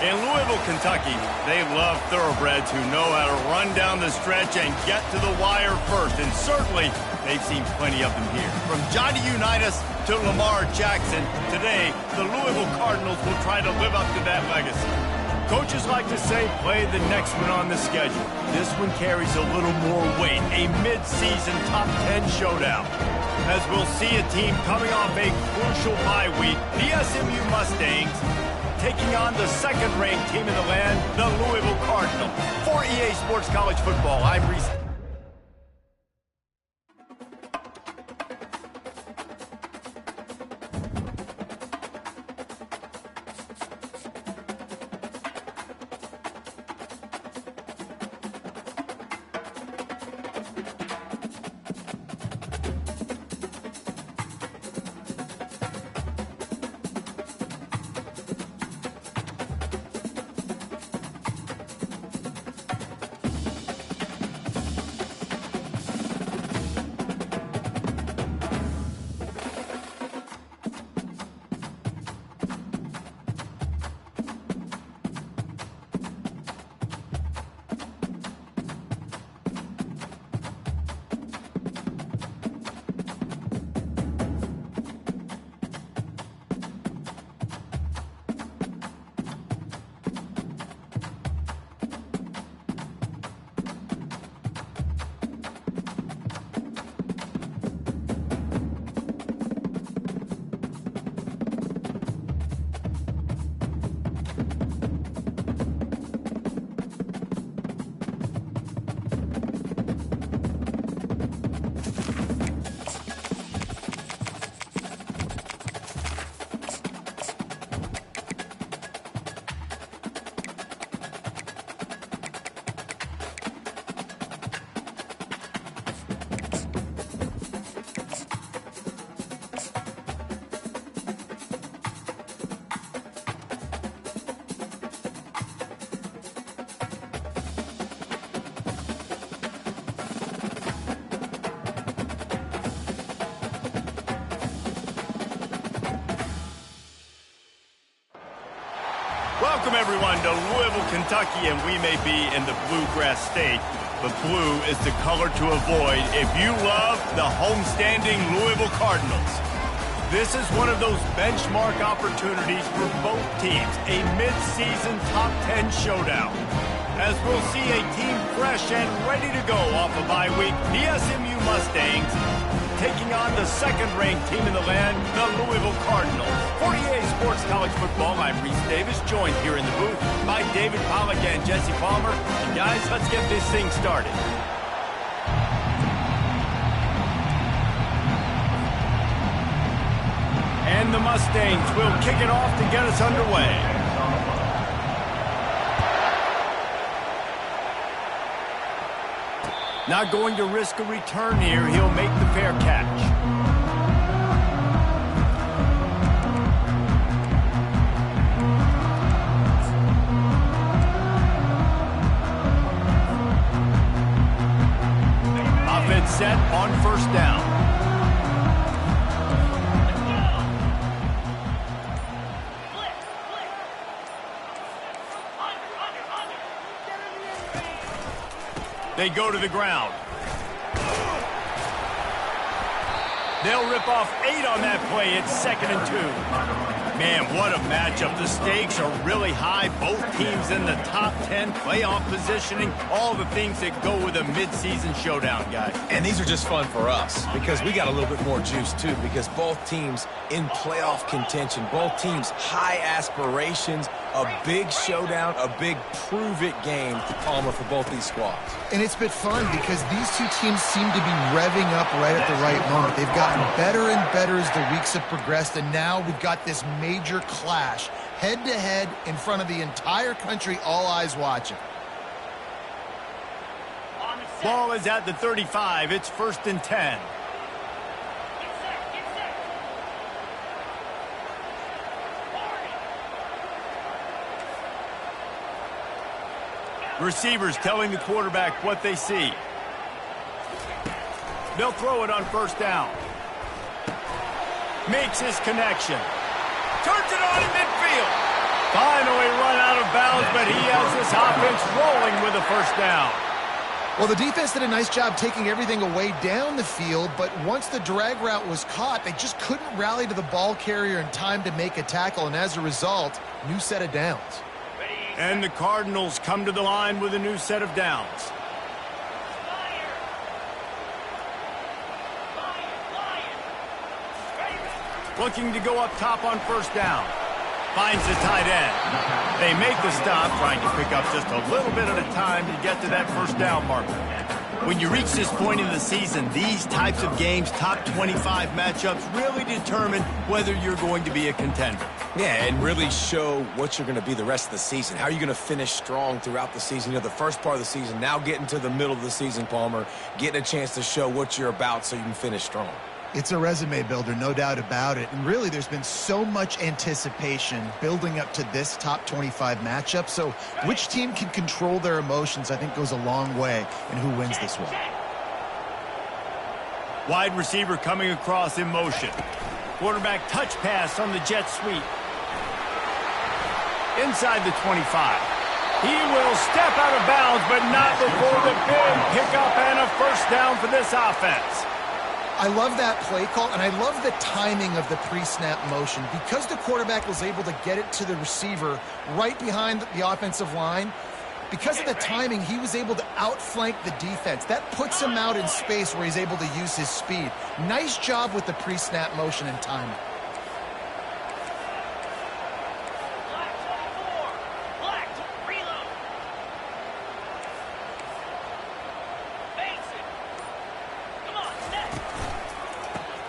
In Louisville, Kentucky, they love thoroughbreds who know how to run down the stretch and get to the wire first. And certainly, they've seen plenty of them here. From Johnny Unitas to Lamar Jackson, today, the Louisville Cardinals will try to live up to that legacy. Coaches like to say, play the next one on the schedule. This one carries a little more weight, a mid-season top 10 showdown. As we'll see a team coming off a crucial bye week, the SMU Mustangs, taking on the second-ranked team in the land, the Louisville Cardinals. For EA Sports College Football, I'm Reese. Welcome, everyone, to Louisville, Kentucky, and we may be in the Bluegrass State, but blue is the color to avoid if you love the homestanding Louisville Cardinals. This is one of those benchmark opportunities for both teams, a mid-season top 10 showdown. As we'll see a team fresh and ready to go off a bye week, the SMU Mustangs taking on the second-ranked team in the land, the Louisville Cardinals. For EA Sports College Football, I'm Reese Davis, joined here in the booth by David Pollack and Jesse Palmer. And guys, let's get this thing started. And the Mustangs will kick it off to get us underway. Not going to risk a return here. He'll make the fair catch. Offense set on first down. They go to the ground. They'll rip off 8 on that play. It's 2nd and 2. Man, what a matchup. The stakes are really high. Both teams in the top 10, playoff positioning, all the things that go with a midseason showdown, guys. And these are just fun for us because we got a little bit more juice, too, because both teams in playoff contention, both teams high aspirations, a big showdown, a big prove-it game, Palmer, for both these squads. And it's been fun because these two teams seem to be revving up right at the right moment. They've gotten better and better as the weeks have progressed, and now we've got this major clash, head-to-head in front of the entire country, all eyes watching. Ball is at the 35. It's 1st and 10. Receivers telling the quarterback what they see. They'll throw it on first down. Makes his connection. Turns it on in midfield. Finally run out of bounds, but he has this offense rolling with a first down. Well, the defense did a nice job taking everything away down the field, but once the drag route was caught, they just couldn't rally to the ball carrier in time to make a tackle, and as a result, new set of downs. And the Cardinals come to the line with a new set of downs. Looking to go up top on first down. Finds the tight end. They make the stop, trying to pick up just a little bit at a time to get to that first down marker. When you reach this point in the season, these types of games, top 25 matchups, really determine whether you're going to be a contender. Yeah, and really show what you're going to be the rest of the season. How are you going to finish strong throughout the season? You know, the first part of the season, now getting to the middle of the season, Palmer, getting a chance to show what you're about so you can finish strong. It's a resume builder, no doubt about it. And really, there's been so much anticipation building up to this top 25 matchup. So which team can control their emotions, I think, goes a long way in who wins this one. Wide receiver coming across in motion. Quarterback touch pass on the jet sweep. Inside the 25. He will step out of bounds, but not before the big pickup and a first down for this offense. I love that play call, and I love the timing of the pre-snap motion. Because the quarterback was able to get it to the receiver right behind the offensive line, because of the timing, he was able to outflank the defense. That puts him out in space where he's able to use his speed. Nice job with the pre-snap motion and timing.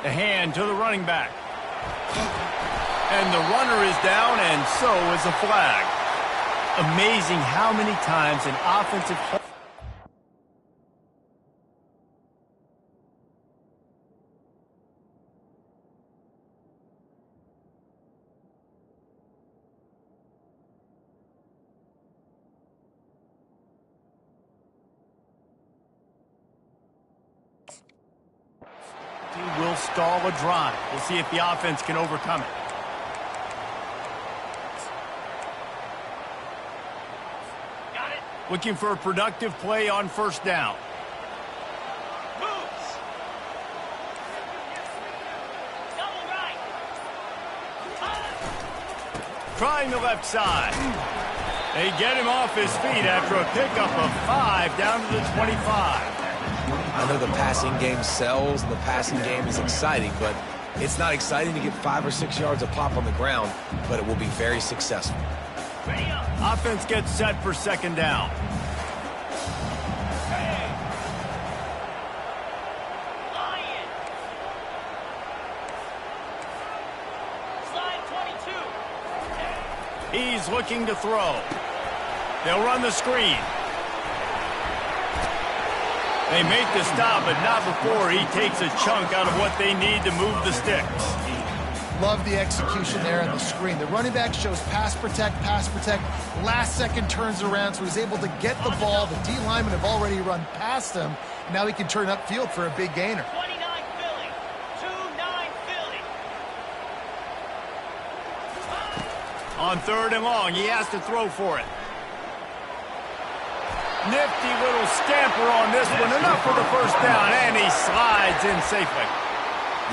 The hand to the running back. And the runner is down, and so is a flag. Amazing how many times an offensive... He will stall a drive. We'll see if the offense can overcome it. Got it. Looking for a productive play on first down. Moves. Double right. Trying the left side. They get him off his feet after a pickup of 5 down to the 25. I know the passing game sells and the passing game is exciting, but it's not exciting to get 5 or 6 yards of pop on the ground, but it will be very successful. Offense gets set for second down. He's looking to throw. They'll run the screen. They make the stop, but not before he takes a chunk out of what they need to move the sticks. Love the execution there on the screen. The running back shows pass protect, last second turns around, so he's able to get the ball. The D linemen have already run past him. Now he can turn upfield for a big gainer. 29 Philly, 2-9 Philly. On third and long, he has to throw for it. Nifty little scamper on this one. Enough for the first down, and he slides in safely.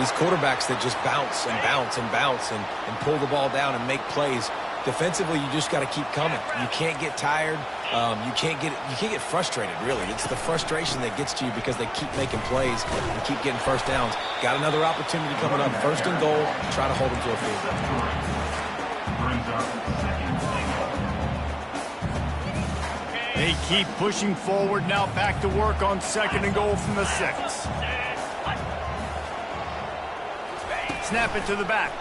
These quarterbacks that just bounce and bounce and bounce and pull the ball down and make plays. Defensively, you just got to keep coming. You can't get tired. You can't get frustrated, really. It's the frustration that gets to you because they keep making plays and keep getting first downs. Got another opportunity coming up. First and goal. Try to hold them to a field goal. They keep pushing forward, now back to work on second and goal from the 6. Snap it to the back.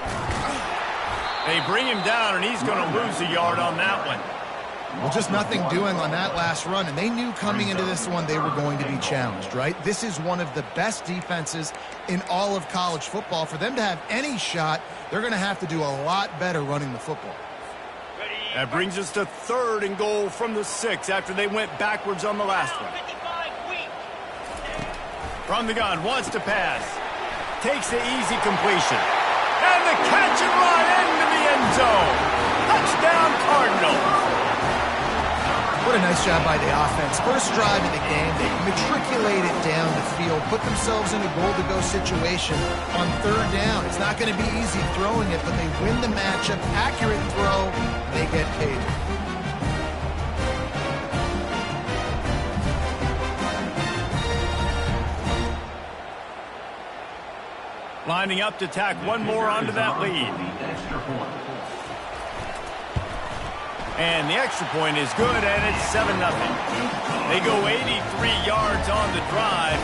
They bring him down, and he's going to lose a yard on that one. Well, just nothing doing on that last run, and they knew coming into this one they were going to be challenged, right? This is one of the best defenses in all of college football. For them to have any shot, they're going to have to do a lot better running the football. That brings us to third and goal from the 6 after they went backwards on the last one. From the gun, wants to pass. Takes the easy completion. And the catch and run into the end zone. Touchdown, Cardinals. What a nice job by the offense. First drive of the game, they matriculated down the field, put themselves in a goal-to-go situation on third down. It's not going to be easy throwing it, but they win the matchup. Accurate throw, they get paid. Lining up to tack one more onto that lead. And the extra point is good, and it's 7-0. They go 83 yards on the drive,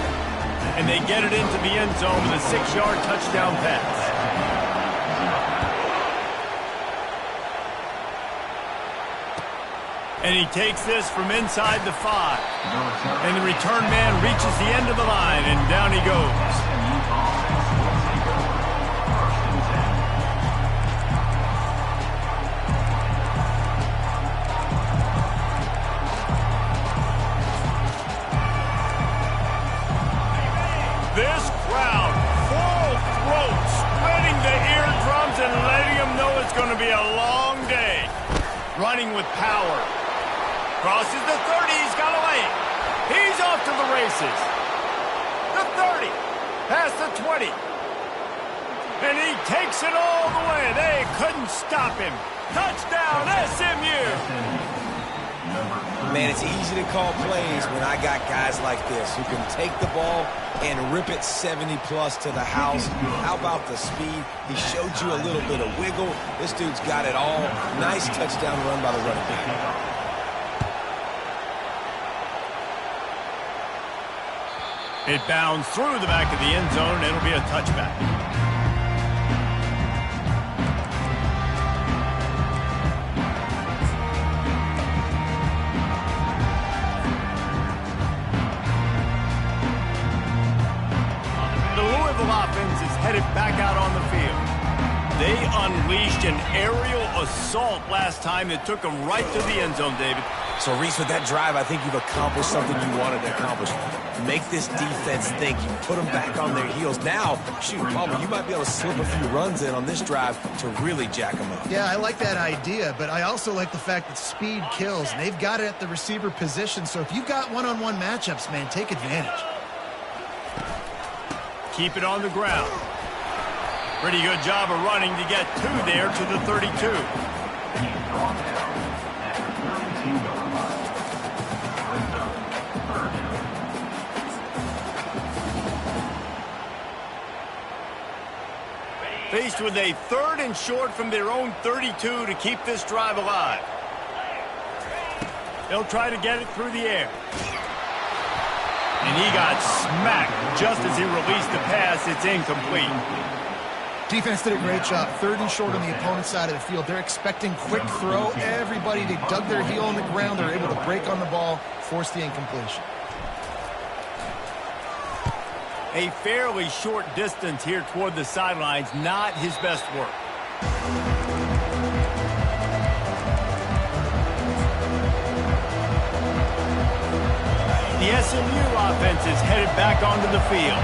and they get it into the end zone with a 6-yard touchdown pass. And he takes this from inside the 5. And the return man reaches the end of the line, and down he goes. This crowd, full throat, splitting the eardrums and letting them know it's going to be a long day. Running with power. Crosses the 30, he's got a lane. He's off to the races. The 30, past the 20. And he takes it all the way. They couldn't stop him. Touchdown, SMU. Man, it's easy to call plays when I got guys like this who can take the ball and rip it 70-plus to the house. How about the speed? He showed you a little bit of wiggle. This dude's got it all. Nice touchdown run by the running back. It bounds through the back of the end zone, and it'll be a touchback. Offense is headed back out on the field. They unleashed an aerial assault last time that took them right to the end zone, David. So, Reese, with that drive, I think you've accomplished something you wanted to accomplish. Make this defense think. You put them back on their heels. Now, shoot, Palmer, you might be able to slip a few runs in on this drive to really jack them up. Yeah, I like that idea, but I also like the fact that speed kills, and they've got it at the receiver position. So if you've got one-on-one matchups, man, take advantage. Keep it on the ground. Pretty good job of running to get 2 there to the 32. Faced with a 3rd and short from their own 32 to keep this drive alive. They'll try to get it through the air. And he got smacked just as he released the pass. It's incomplete. Defense did a great job. 3rd and short on the opponent's side of the field. They're expecting quick throw. Everybody, they dug their heel on the ground. They're able to break on the ball, force the incompletion. A fairly short distance here toward the sidelines. Not his best work. The SMU offense is headed back onto the field.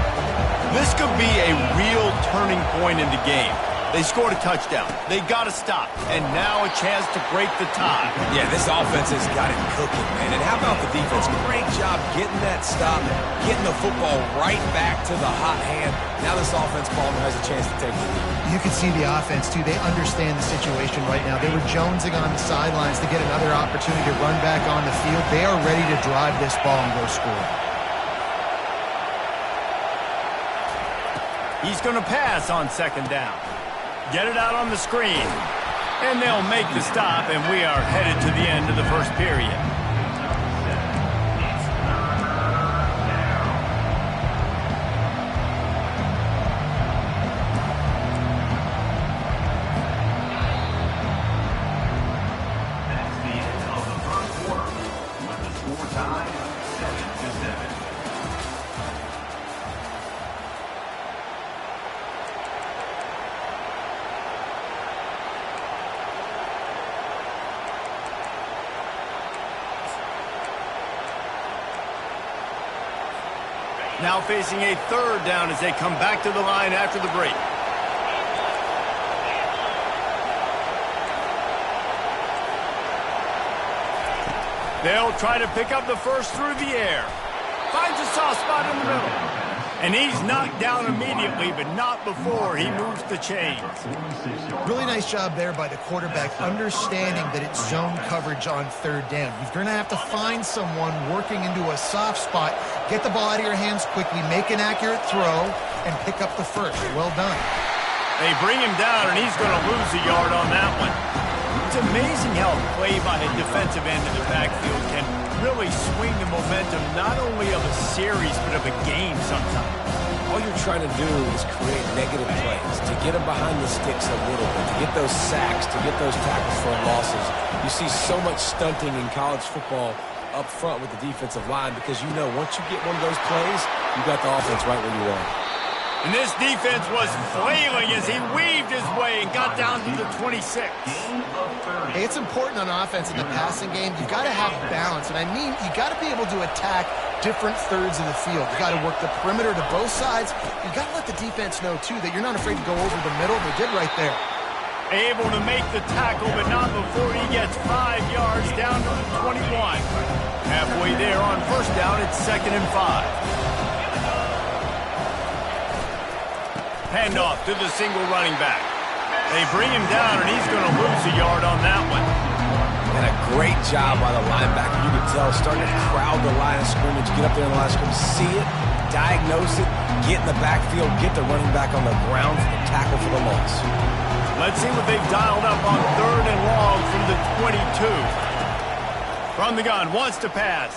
This could be a real turning point in the game. They scored a touchdown. They got to stop. And now a chance to break the tie. Yeah, this offense has got it cooking, man. And how about the defense? Great job getting that stop, getting the football right back to the hot hand. Now this offense, Palmer, has a chance to take the lead. You can see the offense, too. They understand the situation right now. They were jonesing on the sidelines to get another opportunity to run back on the field. They are ready to drive this ball and go score. He's going to pass on 2nd down. Get it out on the screen. And they'll make the stop, and we are headed to the end of the first period. Now facing a 3rd down as they come back to the line after the break. They'll try to pick up the first through the air. Finds a soft spot in the middle. And he's knocked down immediately, but not before he moves the chains. Really nice job there by the quarterback, understanding that it's zone coverage on third down. You're going to have to find someone working into a soft spot, get the ball out of your hands quickly, make an accurate throw, and pick up the first. Well done. They bring him down, and he's going to lose a yard on that one. It's amazing how a play by a defensive end in the backfield can really swing the momentum not only of a series, but of a game sometimes. All you're trying to do is create negative plays, to get them behind the sticks a little bit, to get those sacks, to get those tackles for losses. You see so much stunting in college football up front with the defensive line because you know once you get one of those plays, you got the offense right where you want it. And this defense was flailing as he weaved his way and got down to the 26. Hey, it's important on offense in the passing game. You've got to have balance. And I mean, you got to be able to attack different thirds of the field. You got to work the perimeter to both sides. You got to let the defense know, too, that you're not afraid to go over the middle. They did right there. Able to make the tackle, but not before he gets 5 yards down to the 21. Halfway there on first down, it's 2nd and 5. Handoff to the single running back. They bring him down, and he's going to lose a yard on that one. And a great job by the linebacker. You can tell, starting to crowd the line of scrimmage, get up there in the line of scrimmage, see it, diagnose it, get in the backfield, get the running back on the ground for the tackle for the loss. Let's see what they've dialed up on 3rd and long from the 22. From the gun, wants to pass.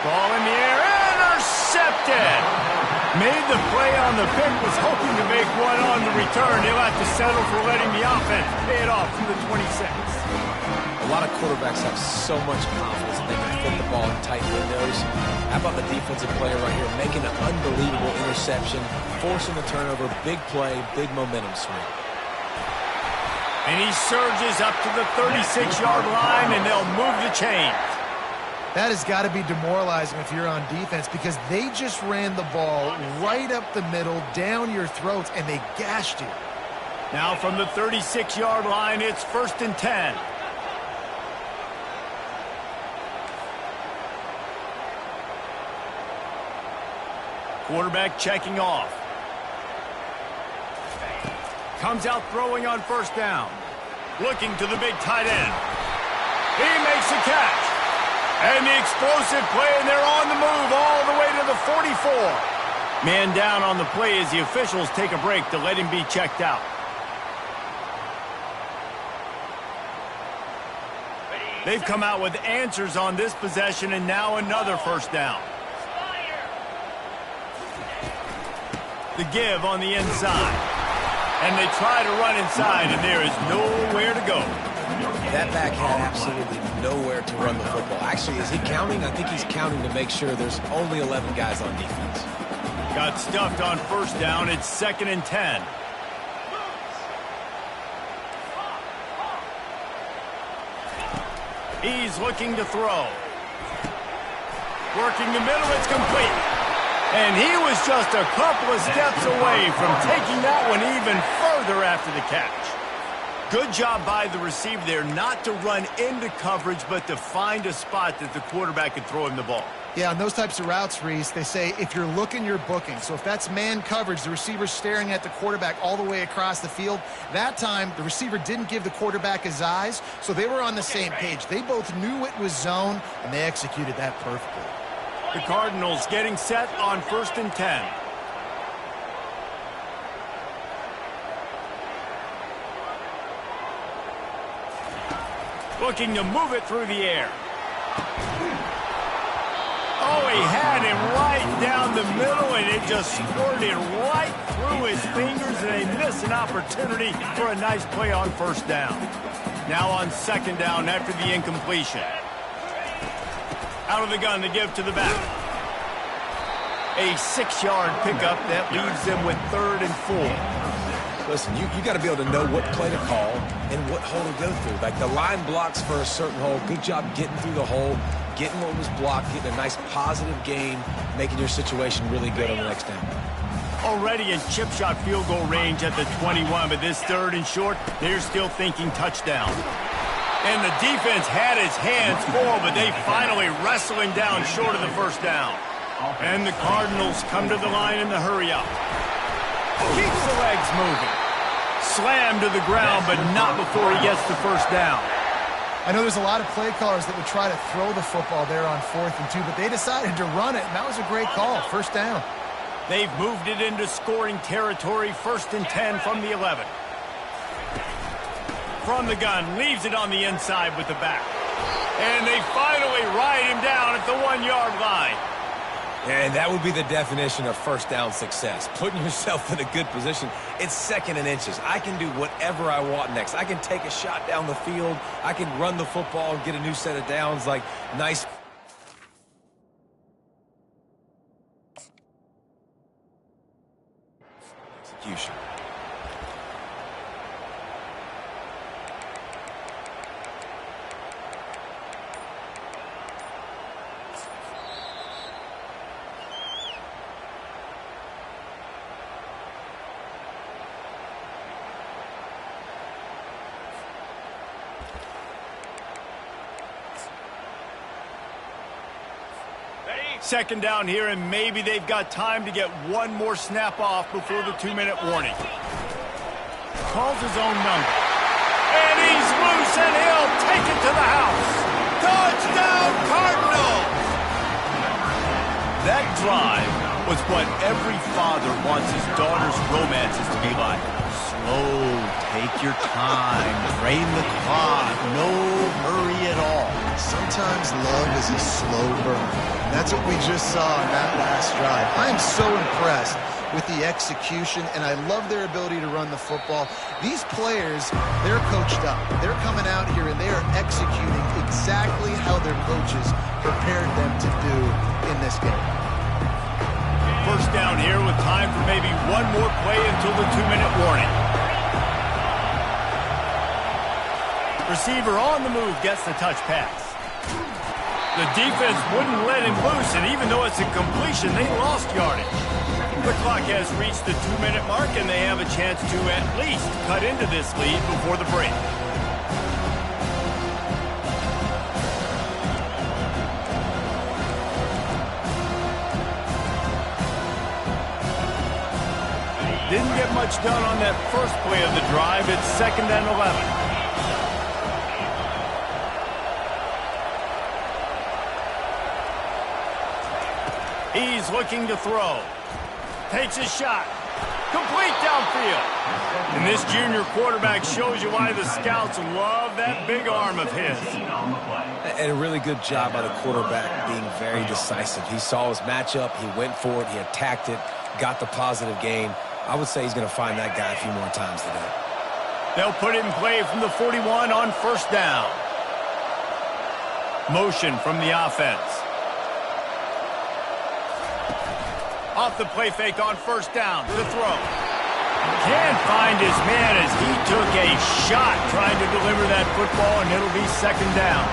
Ball in the air, intercepted! Made the play on the pick, was hoping to make one on the return. He'll have to settle for letting the offense pay it off from the 26. A lot of quarterbacks have so much confidence that they can fit the ball in tight windows. How about the defensive player right here making an unbelievable interception, forcing the turnover, big play, big momentum swing. And he surges up to the 36-yard line, and they'll move the chains. That has got to be demoralizing if you're on defense because they just ran the ball right up the middle, down your throats, and they gashed you. Now from the 36-yard line, it's 1st and 10. Quarterback checking off. Comes out throwing on first down. Looking to the big tight end. He makes a catch. And the explosive play, and they're on the move all the way to the 44. Man down on the play as the officials take a break to let him be checked out. They've come out with answers on this possession, and now another first down. The give on the inside. And they try to run inside, and there is nowhere to go. That back had absolutely nowhere to run the football. Actually, is he counting? I think he's counting to make sure there's only 11 guys on defense. Got stuffed on first down. It's 2nd and 10. He's looking to throw. Working the middle, it's complete. And he was just a couple of steps away from taking that one even further after the catch. Good job by the receiver there not to run into coverage, but to find a spot that the quarterback could throw him the ball. Yeah, on those types of routes, Reese, they say if you're looking, you're booking. So if that's man coverage, the receiver's staring at the quarterback all the way across the field. That time, the receiver didn't give the quarterback his eyes, so they were on the same page. They both knew it was zone, and they executed that perfectly. The Cardinals getting set on 1st and 10. Looking to move it through the air. Oh, he had him right down the middle, and it just squirted right through his fingers, and they miss an opportunity for a nice play on first down. Now on 2nd down after the incompletion. Out of the gun, the give to the back. A 6-yard pickup that leaves them with 3rd and 4. Listen, you got to be able to know what play to call and what hole to go through. Like the line blocks for a certain hole. Good job getting through the hole, getting what was blocked, getting a nice positive gain, making your situation really good on the next down. Already in chip shot field goal range at the 21, but this 3rd and short, they're still thinking touchdown. And the defense had his hands full, but they finally wrestle him down short of the first down. And the Cardinals come to the line in the hurry-up. Keeps the legs moving. Slammed to the ground, but not before he gets the first down. I know there's a lot of play callers that would try to throw the football there on 4th and 2, but they decided to run it, and that was a great call. First down. They've moved it into scoring territory, 1st and 10 from the 11. From the gun, leaves it on the inside with the back. And they finally ride him down at the 1-yard line. And that would be the definition of first down success. Putting yourself in a good position. It's 2nd and inches. I can do whatever I want next. I can take a shot down the field. I can run the football and get a new set of downs. Like, nice execution. Second down here, and maybe they've got time to get one more snap off before the 2-minute warning. Calls his own number. And he's loose, and he'll take it to the house. Touchdown, Cardinals! That drive was what every father wants his daughter's romances to be like. Slow, take your time, drain the clock, no hurry at all. Sometimes love is a slow burn. That's what we just saw on that last drive. I am so impressed with the execution, and I love their ability to run the football. These players, they're coached up. They're coming out here, and they are executing exactly how their coaches prepared them to do in this game. First down here with time for maybe one more play until the 2-minute warning. Receiver on the move gets the touch pass. The defense wouldn't let him loose, and even though it's a completion, they lost yardage. The clock has reached the 2-minute mark, and they have a chance to at least cut into this lead before the break. Didn't get much done on that first play of the drive. It's 2nd and 11. He's looking to throw. Takes a shot. Complete downfield. And this junior quarterback shows you why the scouts love that big arm of his. And a really good job by the quarterback being very decisive. He saw his matchup. He went for it. He attacked it. Got the positive gain. I would say he's going to find that guy a few more times today. They'll put it in play from the 41 on first down. Motion from the offense. Off the play fake on first down. The throw. Can't find his man as he took a shot trying to deliver that football, and it'll be 2nd down.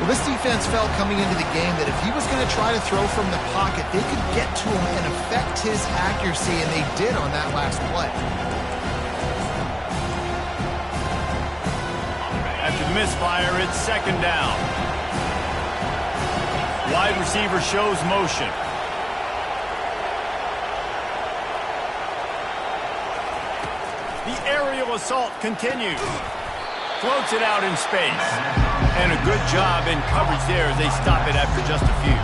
Well, this defense felt coming into the game that if he was going to try to throw from the pocket, they could get to him and affect his accuracy, and they did on that last play. After the misfire, it's 2nd down. Wide receiver shows motion. The aerial assault continues. Floats it out in space. And a good job in coverage there as they stop it after just a few.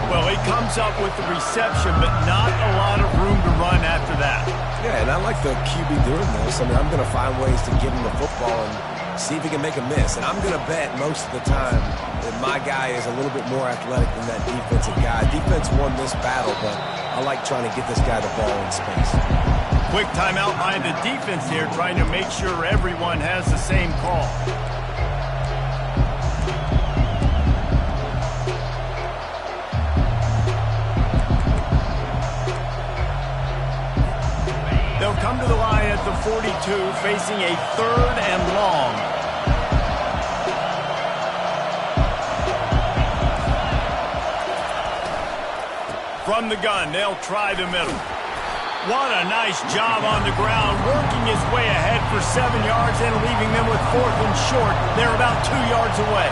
Well, he comes up with the reception, but not a lot of room to run after that. Yeah, and I like the QB doing this. I mean, I'm going to find ways to give him the football and see if he can make a miss. And I'm going to bet most of the time that my guy is a little bit more athletic than that defensive guy. Defense won this battle, but I like trying to get this guy the ball in space. Quick timeout by the defense here, trying to make sure everyone has the same call. They'll come to the line at the 42, facing a 3rd and long. From the gun, they'll try the middle. What a nice job on the ground, working his way ahead for 7 yards and leaving them with 4th and short. They're about 2 yards away.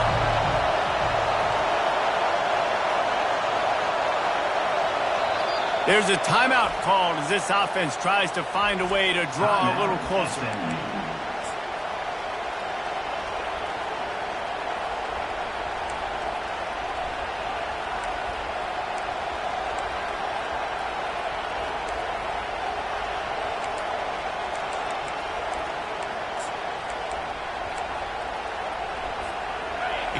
There's a timeout called as this offense tries to find a way to draw a little closer.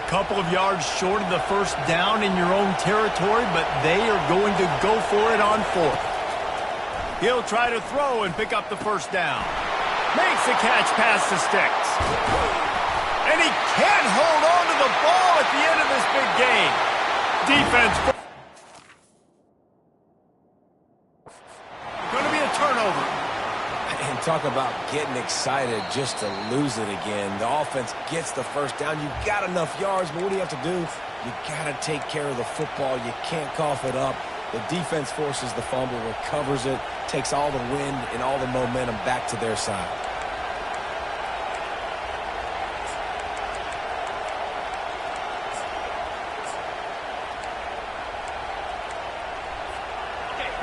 Couple of yards short of the first down in your own territory, but they are going to go for it on 4th. He'll try to throw and pick up the first down. Makes the catch past the sticks. And he can't hold on to the ball at the end of this big game. Defense. Going to be a turnover. And talk about getting excited just to lose it again. The offense gets the first down. You've got enough yards, but what do you have to do? You got to take care of the football. You can't cough it up. The defense forces the fumble, recovers it, takes all the wind and all the momentum back to their side.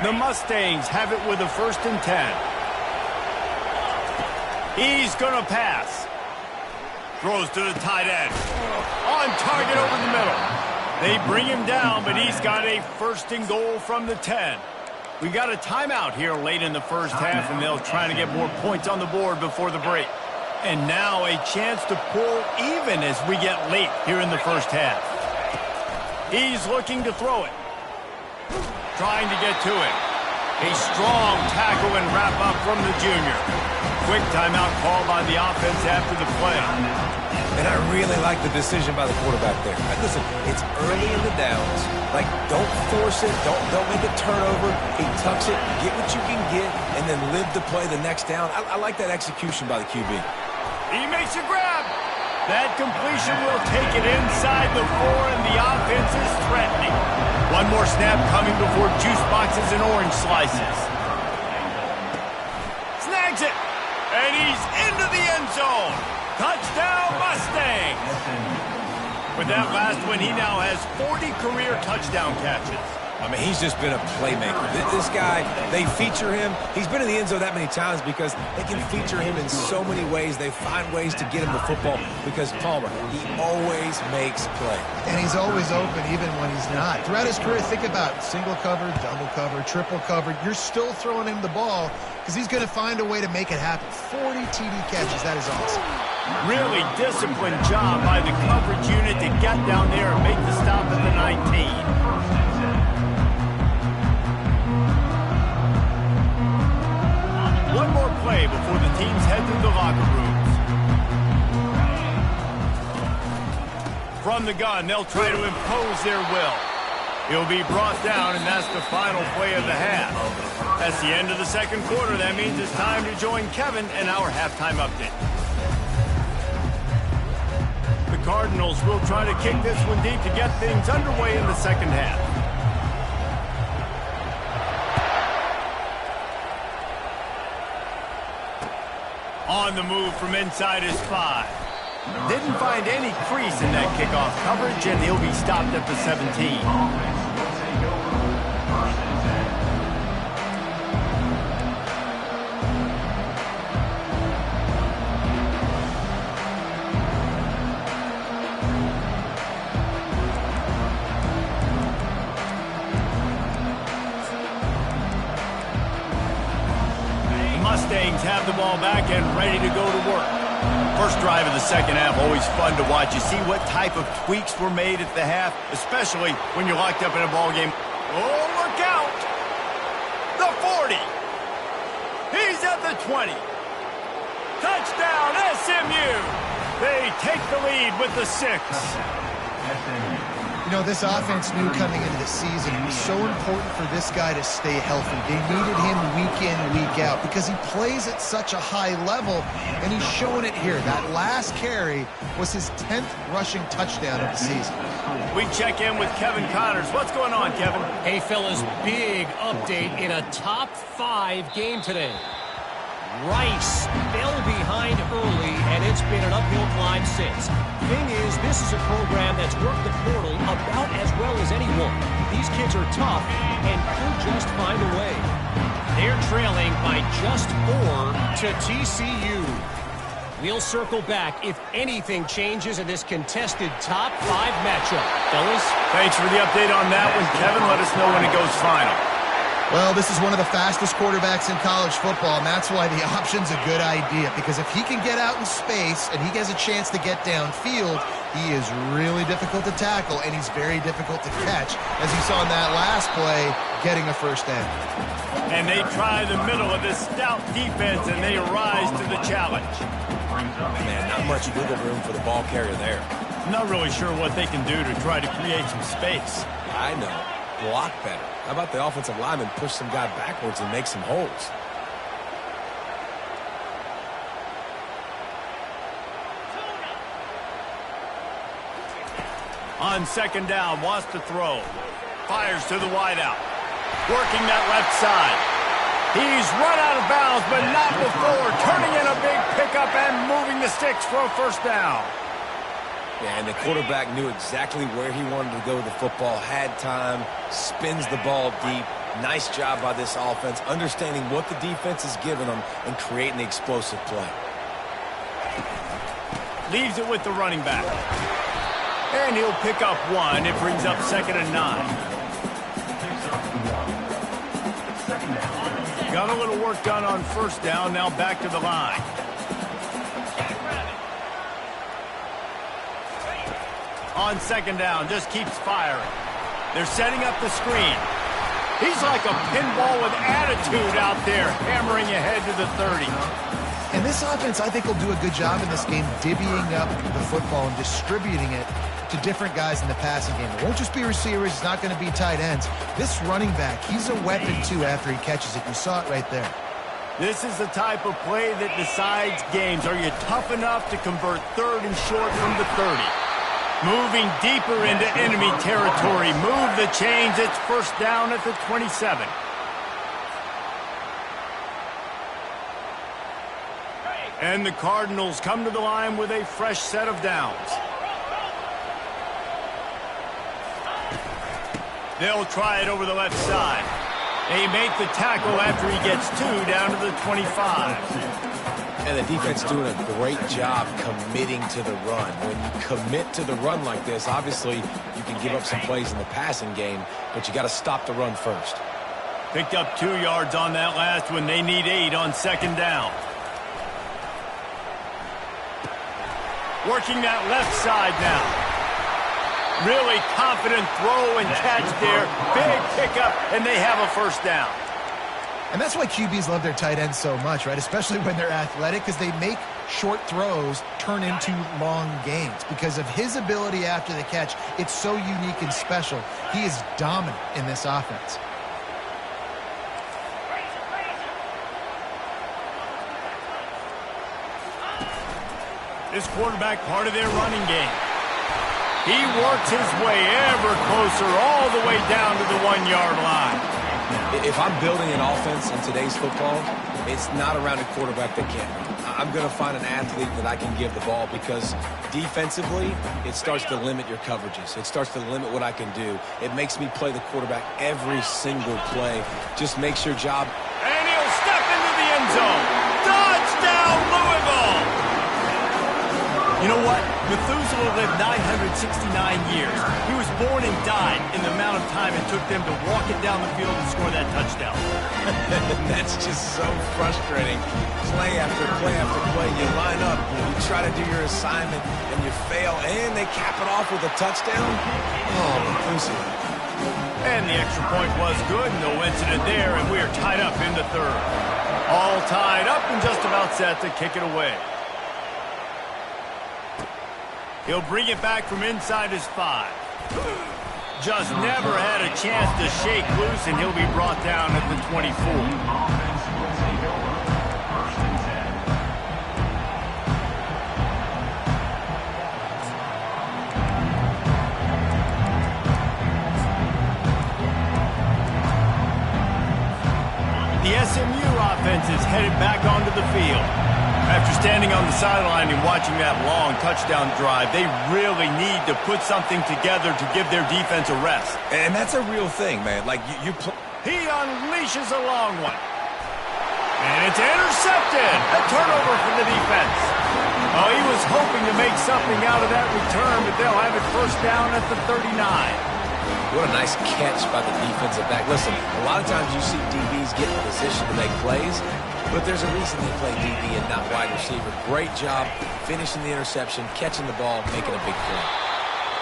The Mustangs have it with a 1st and 10. He's going to pass. Throws to the tight end. On target over the middle. They bring him down, but he's got a 1st and goal from the 10. We got a timeout here late in the first half, and they'll try to get more points on the board before the break. And now a chance to pull even as we get late here in the first half. He's looking to throw it. Trying to get to it. A strong tackle and wrap up from the junior. Quick timeout call by the offense after the play. And I really like the decision by the quarterback there. Listen, it's early in the downs. Like, don't force it. Don't make a turnover. He tucks it, get what you can get, and then live to play the next down. I like that execution by the QB. He makes a grab. That completion will take it inside the 4, and the offense is threatening. One more snap coming before juice boxes and orange slices. Snags it. And he's into the end zone. Touchdown, Mustangs. With that last one, he now has 40 career touchdown catches. I mean, he's just been a playmaker. This guy, they feature him. He's been in the end zone that many times because they can feature him in so many ways. They find ways to get him the football because Palmer, he always makes play. And he's always open even when he's not. Throughout his career, think about single cover, double cover, triple cover. You're still throwing him the ball because he's going to find a way to make it happen. 40 TD catches. That is awesome. Really disciplined job by the coverage unit to get down there and make the stop at the 19. One more play before the teams head to the locker rooms. From the gun, they'll try to impose their will. He'll be brought down, and that's the final play of the half. That's the end of the second quarter. That means it's time to join Kevin in our halftime update. The Cardinals will try to kick this one deep to get things underway in the second half. On the move from inside his 5. Didn't find any crease in that kickoff coverage, and he'll be stopped at the 17. Mustangs have the ball back and ready to go to work. First drive of the second half, always fun to watch. You see what type of tweaks were made at the half, especially when you're locked up in a ball game. Oh, look out! The 40. He's at the 20. Touchdown, SMU! They take the lead with the 6. You know, this offense knew coming into the season it was so important for this guy to stay healthy. They needed him week in, week out because he plays at such a high level, and he's showing it here. That last carry was his 10th rushing touchdown of the season. We check in with Kevin Connors. What's going on, Kevin? Hey, fellas, big update in a top 5 game today. Rice fell behind early, and it's been an uphill climb since. Thing is, this is a program that's worked the portal about as well as anyone. These kids are tough and could just find a way. They're trailing by just 4 to TCU. We'll circle back if anything changes in this contested top 5 matchup. Fellas? Thanks for the update on that one, Kevin. Let us know when it goes final. Well, this is one of the fastest quarterbacks in college football, and that's why the option's a good idea. Because if he can get out in space and he has a chance to get downfield, he is really difficult to tackle, and he's very difficult to catch, as you saw in that last play, getting a first down. And they try the middle of this stout defense, and they rise to the challenge. Man, not much wiggle room for the ball carrier there. I'm not really sure what they can do to try to create some space. I know. Block better. How about the offensive lineman push some guy backwards and make some holes? On second down, wants to throw. Fires to the wideout. Working that left side. He's run out of bounds, but not before. Turning in a big pickup and moving the sticks for a first down. Yeah, and the quarterback knew exactly where he wanted to go with the football, had time, spins the ball deep. Nice job by this offense, understanding what the defense is giving them and creating the explosive play. Leaves it with the running back. And he'll pick up 1. It brings up 2nd and 9. Got a little work done on first down, now back to the line. On second down, just keeps firing. They're setting up the screen. He's like a pinball with attitude out there, hammering ahead to the 30. And this offense, I think, will do a good job in this game divvying up the football and distributing it to different guys in the passing game. It won't just be receivers. It's not going to be tight ends. This running back, he's a weapon, too, after he catches it. You saw it right there. This is the type of play that decides games. Are you tough enough to convert 3rd and short from the 30? Moving deeper into enemy territory. Move the chains. It's first down at the 27. And the Cardinals come to the line with a fresh set of downs. They'll try it over the left side. They make the tackle after he gets 2 down to the 25. And the defense doing a great job committing to the run. When you commit to the run like this, obviously you can give up some plays in the passing game, but you got to stop the run first. Picked up 2 yards on that last one. They need 8 on second down. Working that left side now. Really confident throw and catch there. Big pickup, and they have a first down. And that's why QBs love their tight ends so much, right? Especially when they're athletic, because they make short throws turn into long gains. Because of his ability after the catch, it's so unique and special. He is dominant in this offense. This quarterback part of their running game. He works his way ever closer all the way down to the 1-yard line. If I'm building an offense in today's football, it's not around a quarterback that can't run. I'm going to find an athlete that I can give the ball because defensively, it starts to limit your coverages. It starts to limit what I can do. It makes me play the quarterback every single play. Just makes your job. And he'll step into the end zone. Touchdown, Louisville! You know what? Methuselah lived 969 years. He was born and died in the amount of time it took them to walk it down the field and score that touchdown. That's just so frustrating. Play after play after play. You line up, you try to do your assignment, and you fail, and they cap it off with a touchdown? Oh, Methuselah. And the extra point was good. No incident there, and we are tied up in the 3rd. All tied up and just about set to kick it away. He'll bring it back from inside his 5. Just never had a chance to shake loose, and he'll be brought down at the 24. The SMU offense is headed back onto the field. After standing on the sideline and watching that long touchdown drive, they really need to put something together to give their defense a rest. And that's a real thing, man. Like, He unleashes a long one. And it's intercepted. A turnover for the defense. Oh, he was hoping to make something out of that return, but they'll have it first down at the 39. What a nice catch by the defensive back. Listen, a lot of times you see DBs get in position to make plays, but there's a reason they play DB and not wide receiver. Great job finishing the interception, catching the ball, making a big play.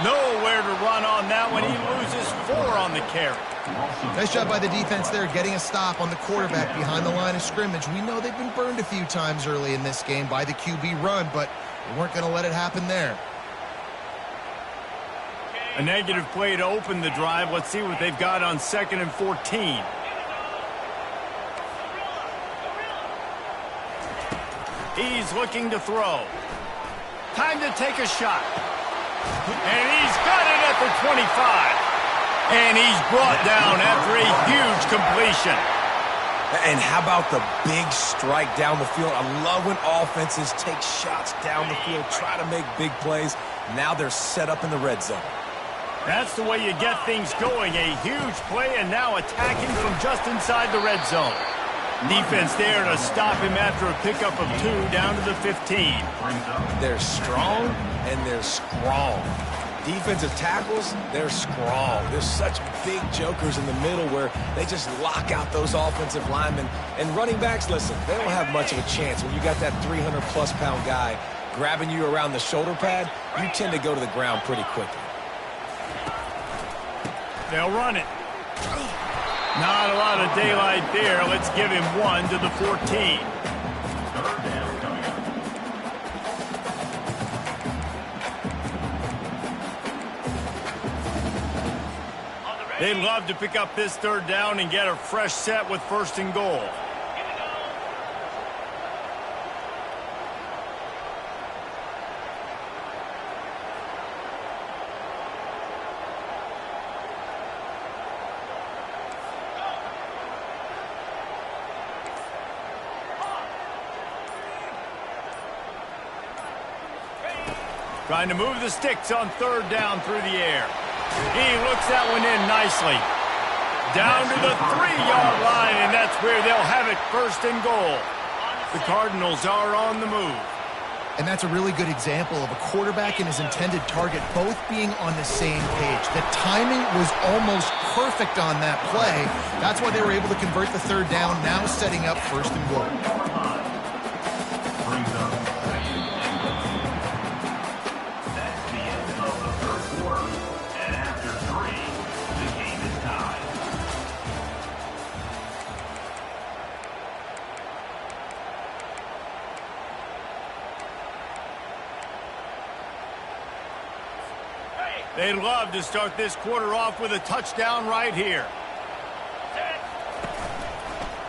Nowhere to run on that one. He loses 4 on the carry. Nice job by the defense there, getting a stop on the quarterback behind the line of scrimmage. We know they've been burned a few times early in this game by the QB run, but we weren't going to let it happen there. A negative play to open the drive. Let's see what they've got on 2nd and 14. He's looking to throw. Time to take a shot. And he's got it at the 25. And he's brought down after a huge completion. And how about the big strike down the field? I love when offenses take shots down the field, try to make big plays. Now they're set up in the red zone. That's the way you get things going. A huge play and now attacking from just inside the red zone. Defense there to stop him after a pickup of 2 down to the 15. They're strong and they're strong. Defensive tackles, they're strong. There's such big jokers in the middle where they just lock out those offensive linemen. And running backs, listen, they don't have much of a chance. When you got that 300-plus pound guy grabbing you around the shoulder pad, you tend to go to the ground pretty quickly. They'll run it. Not a lot of daylight there. Let's give him 1 to the 14. They'd love to pick up this 3rd down and get a fresh set with 1st and goal. Trying to move the sticks on 3rd down through the air. He looks that one in nicely. Down to the 3-yard line, and that's where they'll have it 1st and goal. The Cardinals are on the move. And that's a really good example of a quarterback and his intended target both being on the same page. The timing was almost perfect on that play. That's why they were able to convert the 3rd down, now setting up 1st and goal. They'd love to start this quarter off with a touchdown right here.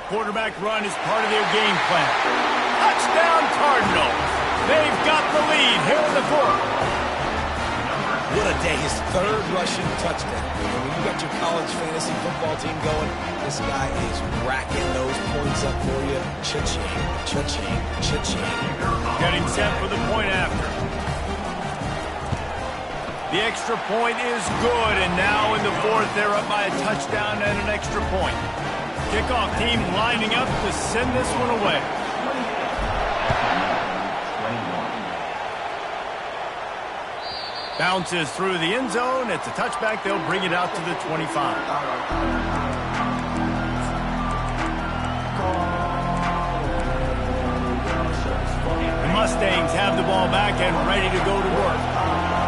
Quarterback run is part of their game plan. Touchdown Cardinals. They've got the lead here in the 4th. What a day. His 3rd rushing touchdown. When you got your college fantasy football team going, this guy is racking those points up for you. Cha-ching, cha-ching, cha-ching. Getting set for the point after. The extra point is good, and now in the 4th, they're up by a touchdown and an extra point. Kickoff team lining up to send this one away. Bounces through the end zone. It's a touchback. They'll bring it out to the 25. The Mustangs have the ball back and ready to go to work.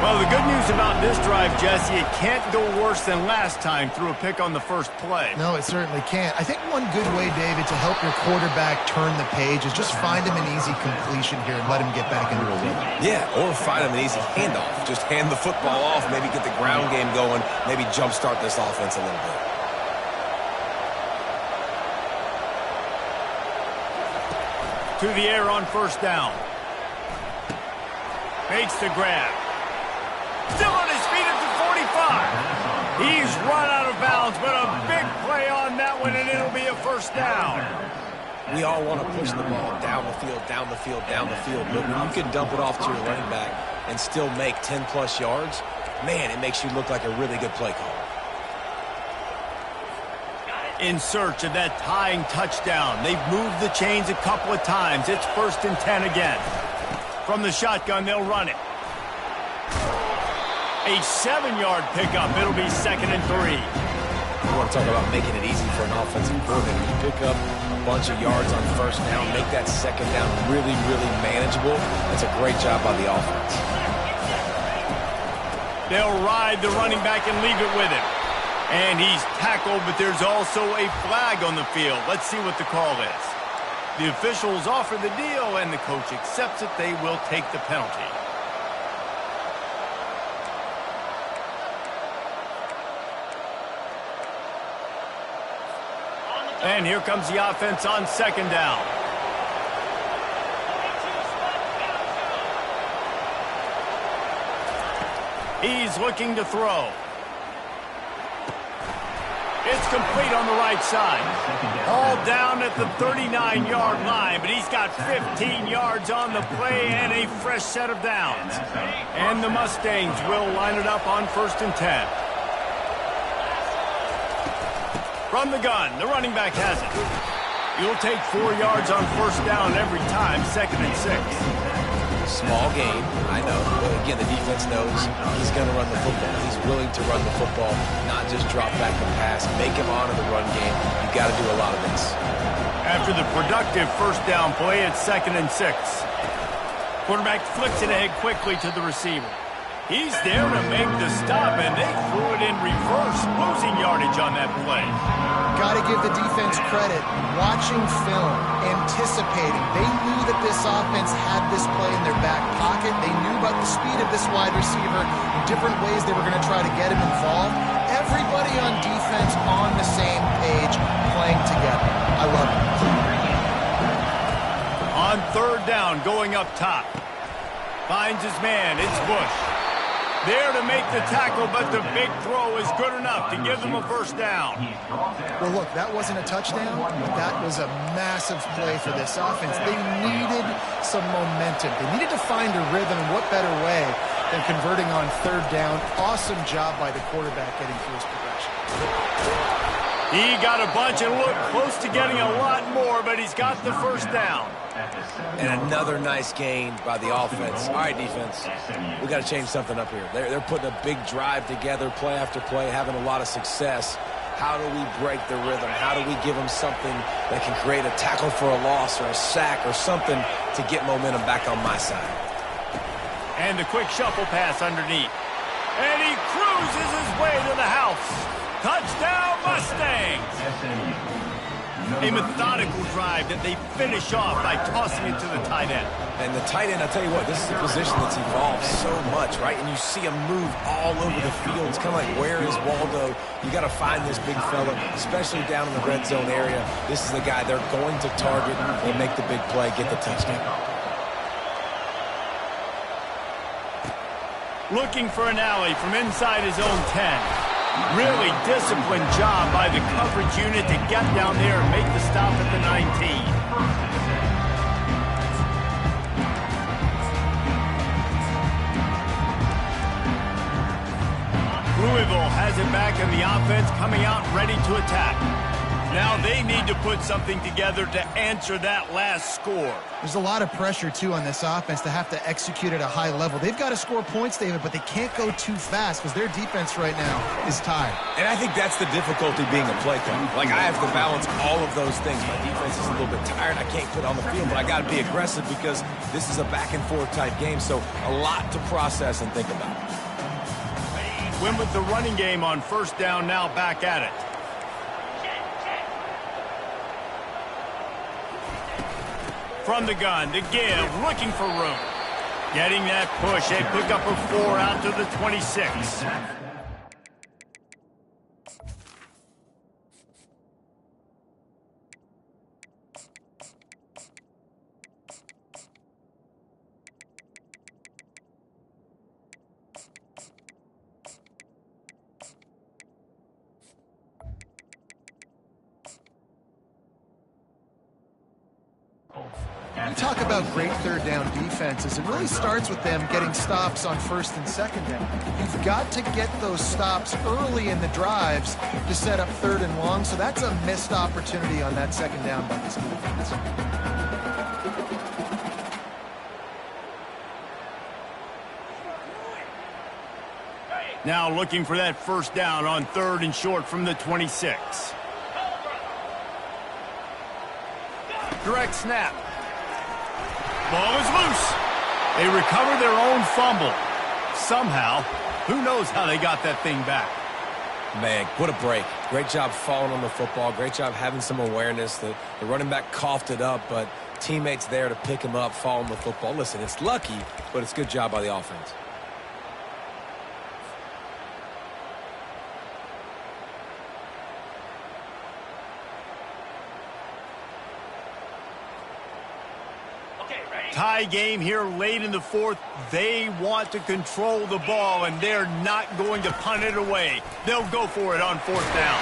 Well, the good news about this drive, Jesse, it can't go worse than last time through a pick on the first play. No, it certainly can't. I think one good way, David, to help your quarterback turn the page is just find him an easy completion here and let him get back into a rhythm. Yeah, or find him an easy handoff. Just hand the football off, maybe get the ground game going, maybe jumpstart this offense a little bit. To the air on first down. Makes the grab. Still on his feet at the 45. He's run out of bounds, but a big play on that one, and it'll be a first down. We all want to push the ball down the field, down the field, down the field, but when you can dump it off to your running back and still make 10-plus yards, man, it makes you look like a really good play call. In search of that tying touchdown. They've moved the chains a couple of times. It's 1st and 10 again. From the shotgun, they'll run it. A 7-yard pickup. It'll be 2nd and 3. You want to talk about making it easy for an offensive coordinator. You pick up a bunch of yards on first down, make that second down really, really manageable. That's a great job by the offense. They'll ride the running back and leave it with him. And he's tackled, but there's also a flag on the field. Let's see what the call is. The officials offer the deal, and the coach accepts it. They will take the penalty. And here comes the offense on 2nd down. He's looking to throw. It's complete on the right side. All down at the 39-yard line, but he's got 15 yards on the play and a fresh set of downs. And the Mustangs will line it up on 1st and 10. From the gun, the running back has it. You'll take 4 yards on first down every time, 2nd and 6. Small game, I know. But again, the defense knows he's going to run the football. He's willing to run the football, not just drop back and pass. Make him honor the run game. You've got to do a lot of this. After the productive first down play, it's 2nd and 6. Quarterback flicks it ahead quickly to the receiver. He's there to make the stop, and they threw it in reverse, losing yardage on that play. Got to give the defense credit. Watching film, anticipating. They knew that this offense had this play in their back pocket. They knew about the speed of this wide receiver, in different ways they were going to try to get him involved. Everybody on defense on the same page, playing together. I love it. On 3rd down, going up top. Finds his man. It's Bush. There to make the tackle, but the big throw is good enough to give them a first down. Well, look, that wasn't a touchdown, but that was a massive play for this offense. They needed some momentum. They needed to find a rhythm, and what better way than converting on 3rd down. Awesome job by the quarterback getting through his progression. He got a bunch and looked close to getting a lot more, but he's got the first down. And another nice gain by the offense. All right, defense, we got to change something up here. They're putting a big drive together, play after play, having a lot of success. How do we break the rhythm? How do we give them something that can create a tackle for a loss or a sack or something to get momentum back on my side? And the quick shuffle pass underneath. And he cruises his way to the house. Touchdown, Mustangs! A methodical drive that they finish off by tossing it to the tight end. And the tight end, I'll tell you what, this is a position that's evolved so much, right? And you see him move all over the field. It's kind of like, where is Waldo? You got to find this big fella, especially down in the red zone area. This is the guy they're going to target and make the big play, get the touchdown. Looking for an alley from inside his own 10. Really disciplined job by the coverage unit to get down there and make the stop at the 19. Louisville has it back in the offense, coming out ready to attack. Now they need to put something together to answer that last score. There's a lot of pressure, too, on this offense to have to execute at a high level. They've got to score points, David, but they can't go too fast because their defense right now is tired. And I think that's the difficulty being a play caller. Like, I have to balance all of those things. My defense is a little bit tired. I can't quit on the field, but I got to be aggressive because this is a back-and-forth type game, so a lot to process and think about. Win with the running game on first down, now back at it. From the gun to give, looking for room. Getting that push, a pickup of 4 out to the 26. You talk about great third down defenses. It really starts with them getting stops on first and second down. You've got to get those stops early in the drives to set up third and long, so that's a missed opportunity on that second down by this defense. Now looking for that first down on third and short from the 26. Direct snap. Ball is loose. They recover their own fumble. Somehow, who knows how they got that thing back. Man, what a break. Great job falling on the football. Great job having some awareness. The running back coughed it up, but teammates there to pick him up, fall on the football. Listen, it's lucky, but it's a good job by the offense. Tie game here late in the fourth. They want to control the ball, and they're not going to punt it away. They'll go for it on fourth down.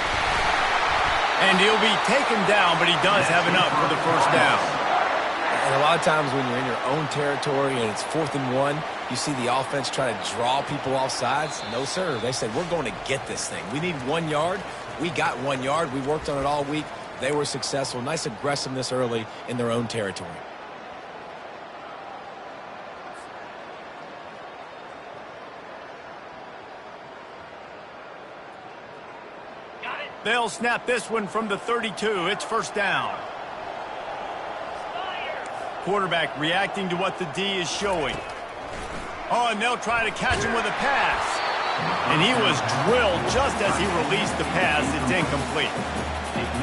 And he'll be taken down, but he does have enough for the first down. And a lot of times when you're in your own territory and it's 4th and 1, you see the offense try to draw people off sides. No, sir. They said, we're going to get this thing. We need 1 yard. We got 1 yard. We worked on it all week. They were successful. Nice aggressiveness early in their own territory. They'll snap this one from the 32. It's first down. Quarterback reacting to what the D is showing. Oh, and they'll try to catch him with a pass. And he was drilled just as he released the pass. It's incomplete.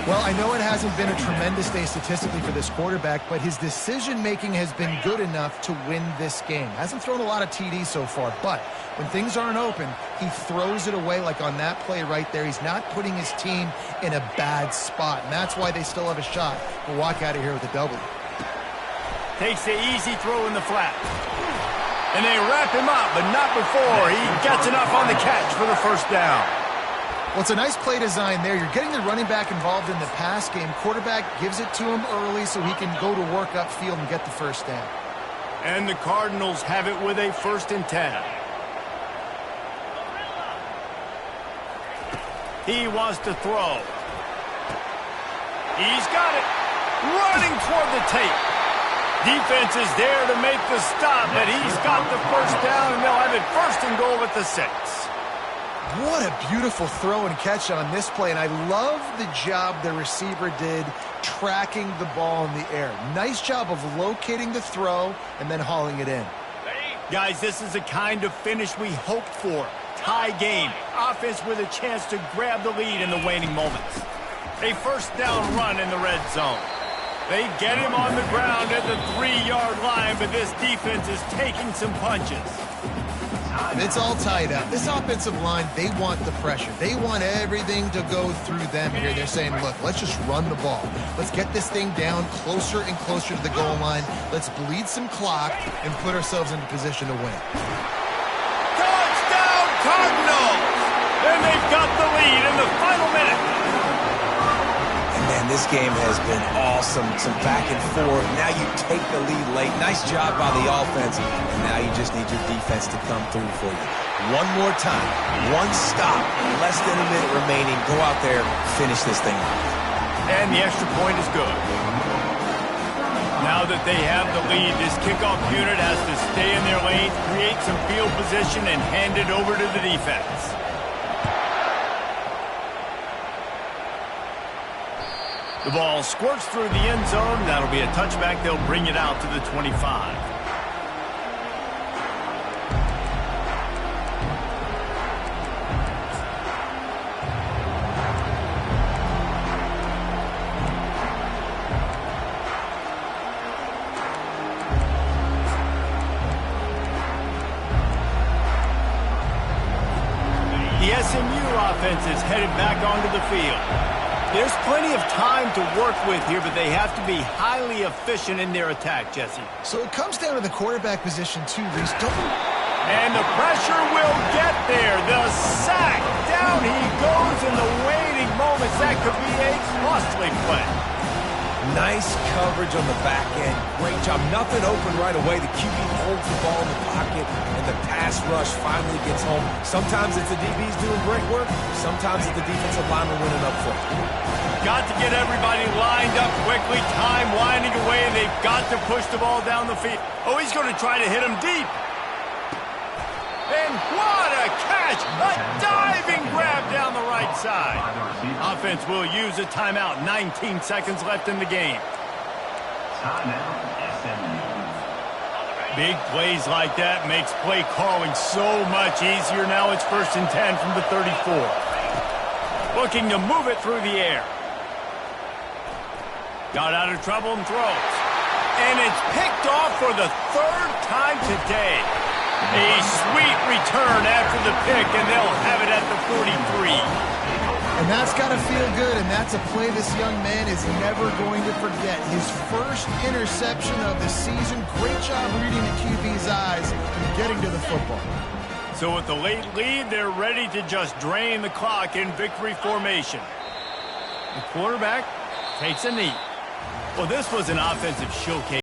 Well, I know it hasn't been a tremendous day statistically for this quarterback, but his decision-making has been good enough to win this game. Hasn't thrown a lot of TDs so far, but when things aren't open, he throws it away like on that play right there. He's not putting his team in a bad spot, and that's why they still have a shot to walk out of here with a W. Takes the easy throw in the flat. And they wrap him up, but not before he gets enough on the catch for the first down. Well, it's a nice play design there. You're getting the running back involved in the pass game. Quarterback gives it to him early so he can go to work upfield and get the first down. And the Cardinals have it with a 1st and 10. He wants to throw. He's got it. Running toward the tape. Defense is there to make the stop, but he's got the first down, and they'll have it 1st and goal at the 6. What a beautiful throw and catch on this play, and I love the job the receiver did tracking the ball in the air. Nice job of locating the throw and then hauling it in. Guys, this is the kind of finish we hoped for. Tie game. Offense with a chance to grab the lead in the waning moments. A first down run in the red zone. They get him on the ground at the 3-yard line, but this defense is taking some punches. It's all tied up. This offensive line, they want the pressure. They want everything to go through them here. They're saying, look, let's just run the ball. Let's get this thing down closer and closer to the goal line. Let's bleed some clock and put ourselves into position to win. Touchdown, Cardinals! And they've got the lead in the final minute. Man, this game has been awesome. Some back and forth. Now you take the lead late. Nice job by the offense. And now you just need your defense to come through for you. One more time. One stop. Less than a minute remaining. Go out there, finish this thing off. A And the extra point is good. Now that they have the lead, this kickoff unit has to stay in their lanes, create some field position, and hand it over to the defense. The ball squirts through the end zone. That'll be a touchback. They'll bring it out to the 25. The SMU offense is headed back onto the field. There's plenty of time to work with here, but they have to be highly efficient in their attack, Jesse. So it comes down to the quarterback position too, Reese. And the pressure will get there. The sack. Down he goes in the waiting moments. That could be a costly play. Nice coverage on the back end. Great job. Nothing open right away. The QB holds the ball in the pocket, and the pass rush finally gets home. Sometimes it's the DBs doing great work. Sometimes it's the defensive lineman winning up front. Got to get everybody lined up quickly. Time winding away, and they've got to push the ball down the field. Oh, he's going to try to hit him deep. And what a catch! A diving grab down the right side. Offense will use a timeout. 19 seconds left in the game. Big plays like that makes play calling so much easier. Now it's 1st and 10 from the 34. Looking to move it through the air. Got out of trouble and throws. And it's picked off for the 3rd time today. A sweet return after the pick, and they'll have it at the 43. And that's got to feel good, and that's a play this young man is never going to forget. His first interception of the season. Great job reading the QB's eyes and getting to the football. So with the late lead, they're ready to just drain the clock in victory formation. The quarterback takes a knee. Well, this was an offensive showcase.